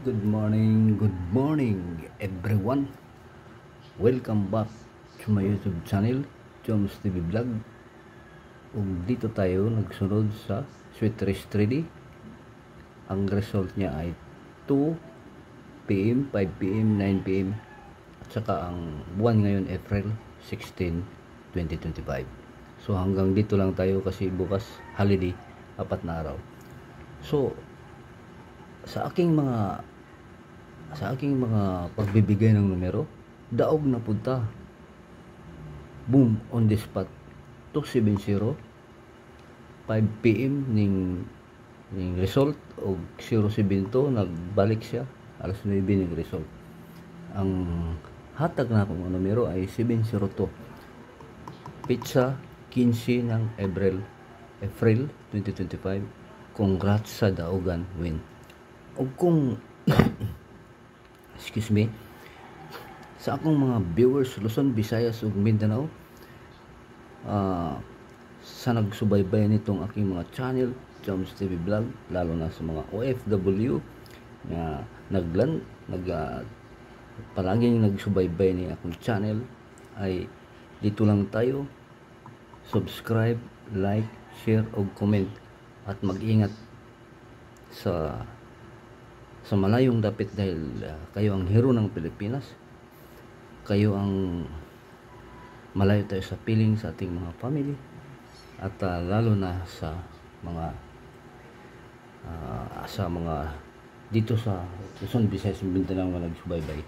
Good morning everyone. Welcome back to my YouTube channel, Joms TV Vlog. Ug dito tayo nagsunod sa Sweet Race 3D. Ang result niya ay 2 PM, 5 PM, 9 PM. At saka ang buwan ngayon April 16, 2025. So hanggang dito lang tayo kasi bukas holiday, 4 na araw. So sa aking mga pagbibigay ng numero, daog na punta. Boom, on the spot. 270 5 PM ning result og 072 nagbalik siya alas 9 ning result. Ang hatag na akong numero ay 702. Pizza 15 ng April 2025. Congrats sa daogan win. O kung excuse me, sa akong mga viewers Luzon, Visayas ug Mindanao, sa nagsubaybay nitong aking mga channel Joms TV Vlog, lalo na sa mga OFW na palaging nagsubaybay ni akong channel, ay dito lang tayo. Subscribe, like, share ug comment at mag-ingat sa malayong dapit dahil kayo ang hero ng Pilipinas. Kayo ang malayo tayo sa piling sa ating mga family at lalo na sa mga dito sa Luzon, Visayas, Mindanao na nagsubaybay.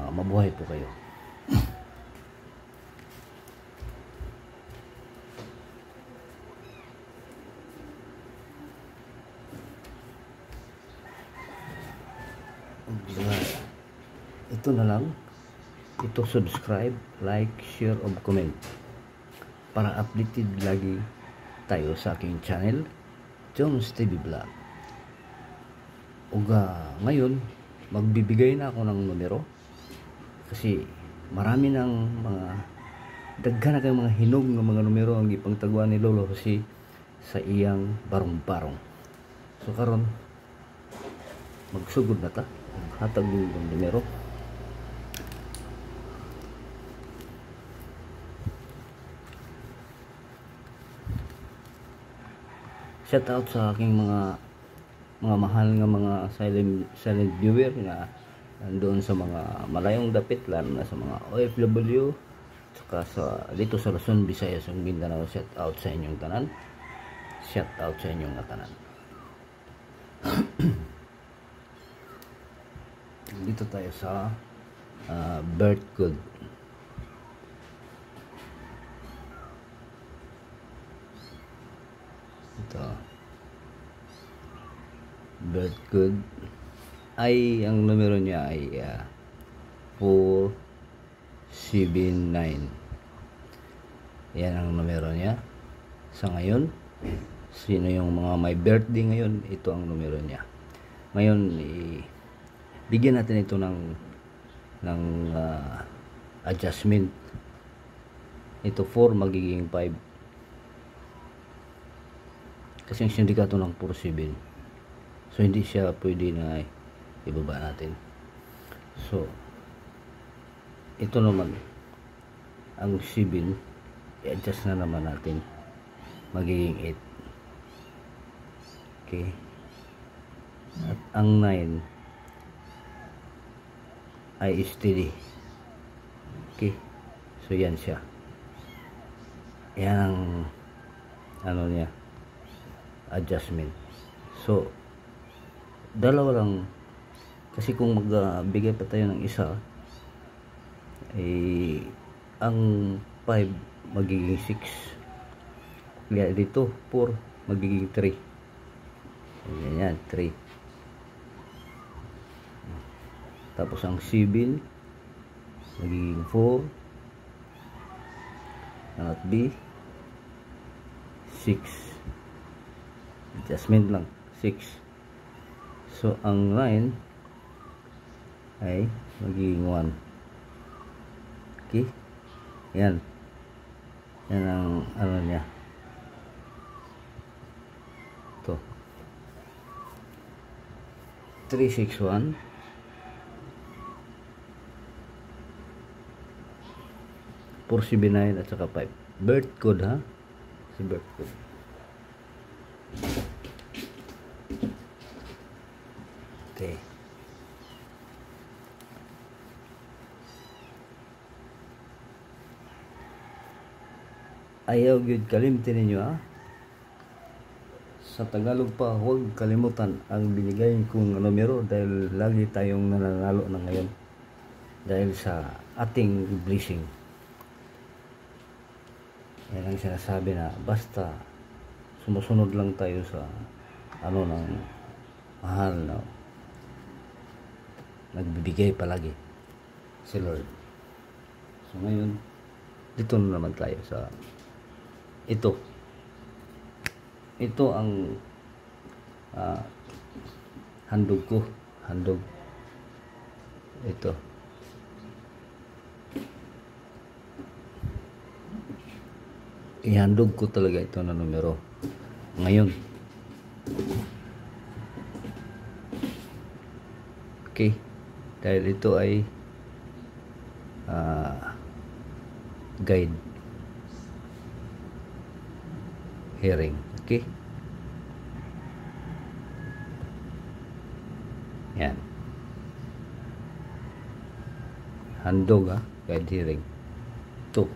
Mabuhay po kayo. Ito na lang, ito subscribe, like, share o comment para updated lagi tayo sa aking channel Joms TV Vlog. Ngayon magbibigay na ako ng numero kasi marami ng mga daghan na kayong mga hinog ng mga numero ang ipangtaguan ni Lolo kasi sa iyang barong-barong. So karon magsugod na ta, hatag ng numero. Shout out sa aking mga mahal nga mga silent viewer na nandoon sa mga malayong dapit, lalo na sa mga OFW saka dito sa Luzon, Visayas ug Mindanao. Shout out sa inyong tanan. Shout out sa inyong tanan. Dito tayo sa birth code. Ito, birth code ay ang numero niya ay 479. Yan ang numero niya sa ngayon. Sino yung mga may birthday ngayon, ito ang numero niya ngayon. Bigyan natin ito ng adjustment. Ito 4 magiging 5 kasi ang sindikato ng 47, so hindi siya pwede na ibaba natin. So ito naman ang 7 i-adjust na naman natin, magiging 8. Okay, at ang 9 ay steady. Okay, so yan siya, yan ang ano niya, adjustment. So dalawa lang kasi kung magbigay pa tayo ng isa ang 5 magiging 6, kaya dito 4 magiging 3. Yan 3. Tapos ang 7 magiging 4, at B 6. Adjustment lang 6. So ang 9 ay magiging 1. Okay, yan ang ano niya, ito 361 479 at saka 5. Birth code ha. Si birth code. Okay. Ayaw gyud kalimtin ninyo ha. Sa Tagalog pa, huwag kalimutan ang binigay kong numero dahil lagi tayong nananalo na ngayon dahil sa ating blessing. Yan ang sinasabi na basta sumusunod lang tayo sa ano ng mahal na nagbibigay palagi si Lord. So ngayon, dito na naman tayo sa ito ang handog ko, ito ihandog ko talaga ito na numero ngayon. Okay, dahil ito ay guide hearing. Okay, yan, handog ha, guide hearing 2.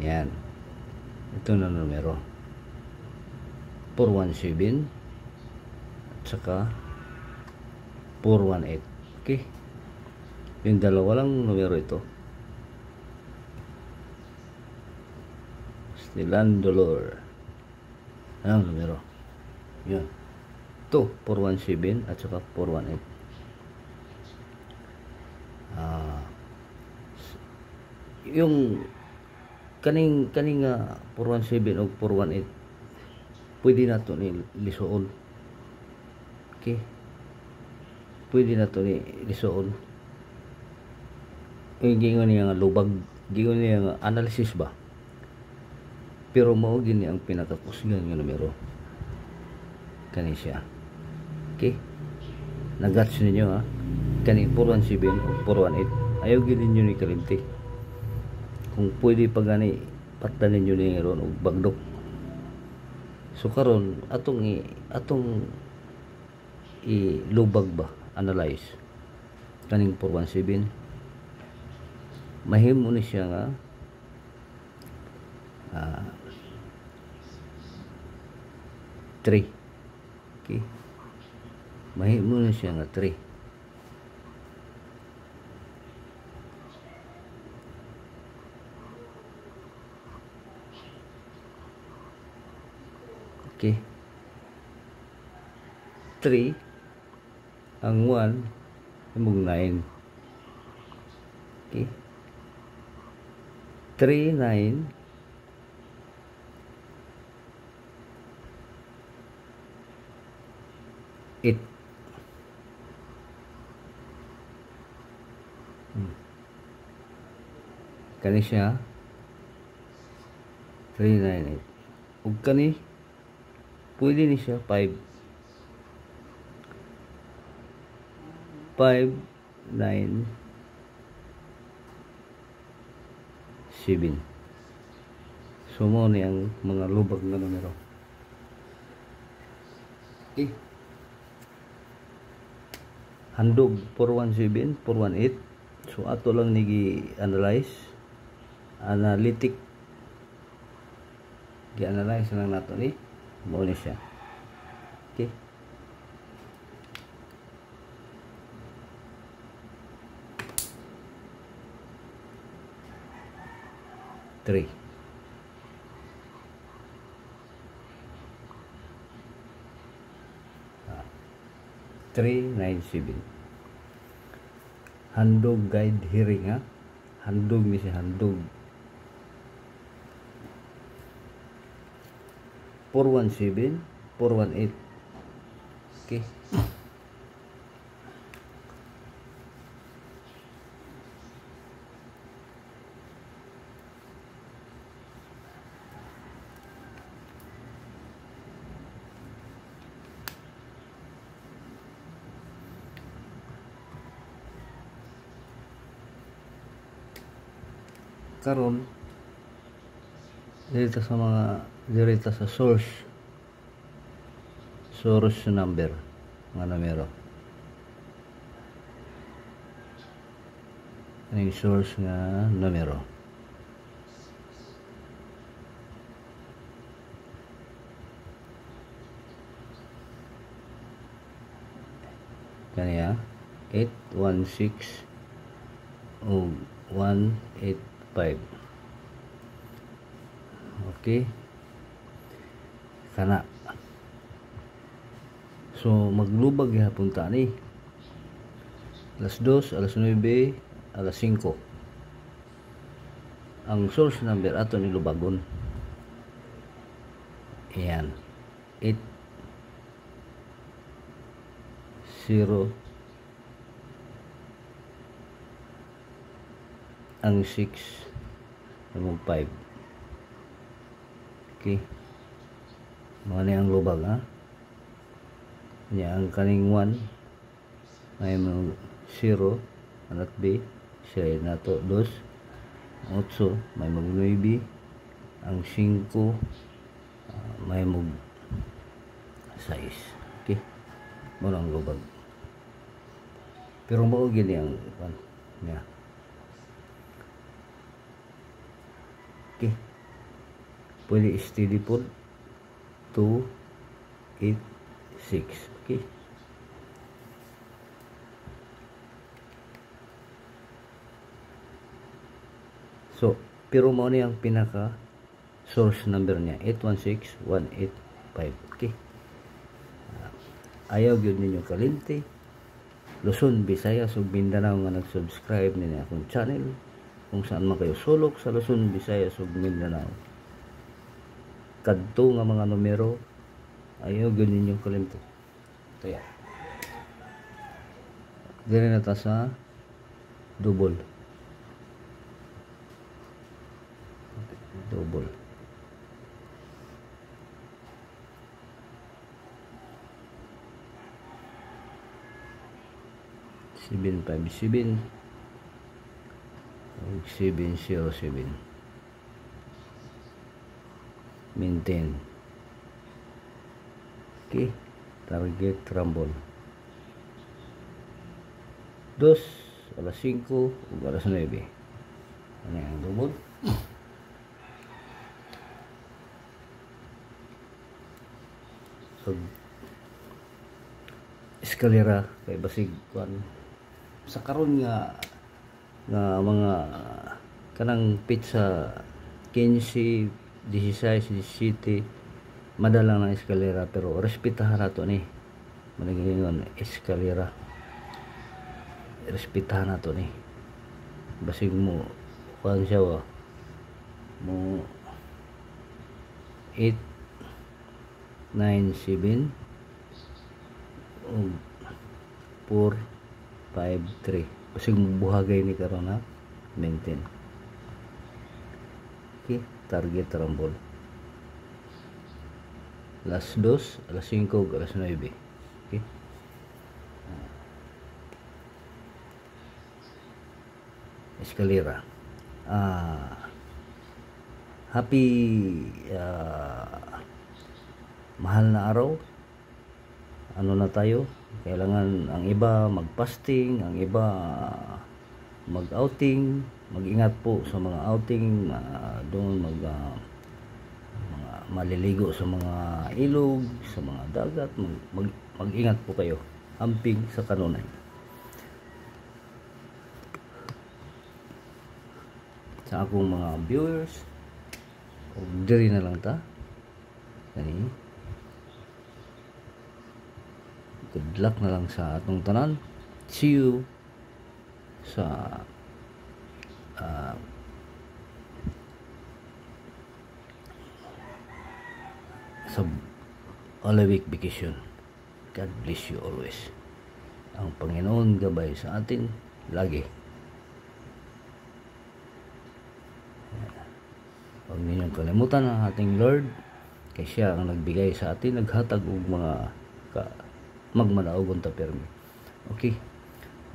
Yan, ito na numero 417 at saka 418. Okay, yung dalawa lang numero ito. Stilan Dolor. Anong numero? Yan. Ito, 417 at saka 418. Yung kaning 417 o 418 pwede na ito ni lisuon. Okay, pwede na ito ni lisuon. Yung gingon niya nga lubag, gingon niya nga analysis ba, pero mao gini ang pinakapusgan nga numero kani siya. Okay, nagats ninyo ha, kani 417 o 418 ayaw gini ninyo ni kalimti. Kung pwede pa gani patan ninyo ni ron og bagdok. So karon atong ilubag ba, analyze kaning 417, mahimo ni siya nga 3. Okay, mahimo ni siya nga 3. Okay, 3 ang 1 imong 9. Okay, 3 9 8. Kani siya 398 ug kani pwede ni siya 5 9 7. So mo ni ang mga lubag na numero. Okay, handog 417 418. So ato lang nigi analyze, analytic gi-analyze lang nato ni mao ni siya. Okay, three 397. Handog guide hearing ha, handog ni siya, handog 417 418. Okay, karon dito sa mga dito sa source number nga numero. Ano yung source nga numero? Kaniya 816 o 185. Okay, kana so maglubag gihapon ta ni alas 2, alas 9, alas 5 ang source number ato ni lubagon. Ayan 0 ang 6 ang 5. Okay, mga na ang lubag ha. Nya ang kaning 1 may 0 anak B siya nato 2 8 may mag 9 ang 5 may mag 6. Okay, mo ang lubag pero mao gini ang nya. Okay, pwede steady po 2 8 6. Okay, so pero mo ni ang pinaka source number niya 816185. Okay, ayaw gyud ninyo kalimti Luzon, Visayas ug Mindanao nga nag-subscribe nini akong channel kung saan man kayo sulok sa Luzon, Visayas ug Mindanao. Kadto nga mga numero ayaw gyud ninyo kalimti. Ito yan. Dili na ta sa double. Double. Seven 5 7 707 maintain. Okay, target rumble 2 alas 5 ug alas 9. Ano ang double? So eskalera kay basig kuan sa karon nga mga kanang pizza 15 16 17 madalang na eskalera pero respetahan nato ni managingon eskalera, respetahan nato ni basig mo kuan siya mo 8 9 7 ug 4 5 3 basig buhagay ni karon ha maintain. Okay, target rumble alas 2 alas 5 alas 9. Okay, eskalera happy mahal na araw. Ano na tayo, kailangan ang iba mag-fasting, ang iba mag-outing. Mag-ingat po sa mga outing, doon mga maliligo sa mga ilog, sa mga dagat. Mag-ingat po kayo, amping sa kanunay. Sa akong mga viewers, diri na lang ta. Kani good luck na lang sa atong tanan. See you sa all-week vacation. God bless you always. Ang Panginoon gabay sa atin lagi. Huwag ninyong kalimutan ang ating Lord, kay siya ang nagbigay sa atin, naghatag og mga magmanaogon ta permi. Okay,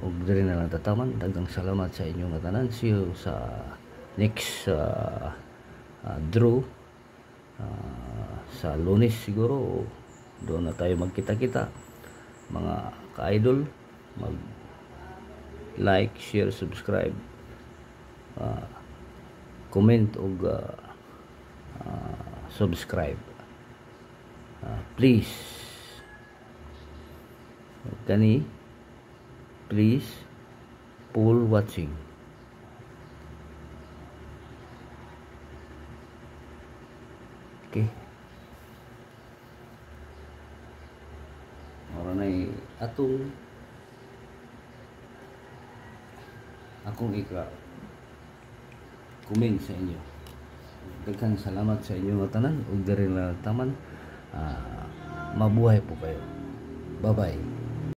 og diri na lang tataman. Daghang salamat sa inyong tanan. See you sa next draw sa Lunes siguro doon na tayo magkita-kita mga ka-idol. Mag like, share, subscribe, comment ug subscribe, please kani please full watching. Okay, ora na akong comment sa inyo. Daghang salamat sa inyo mga tanan ug diri na taman. Mabuhay po kayo. Bye bye.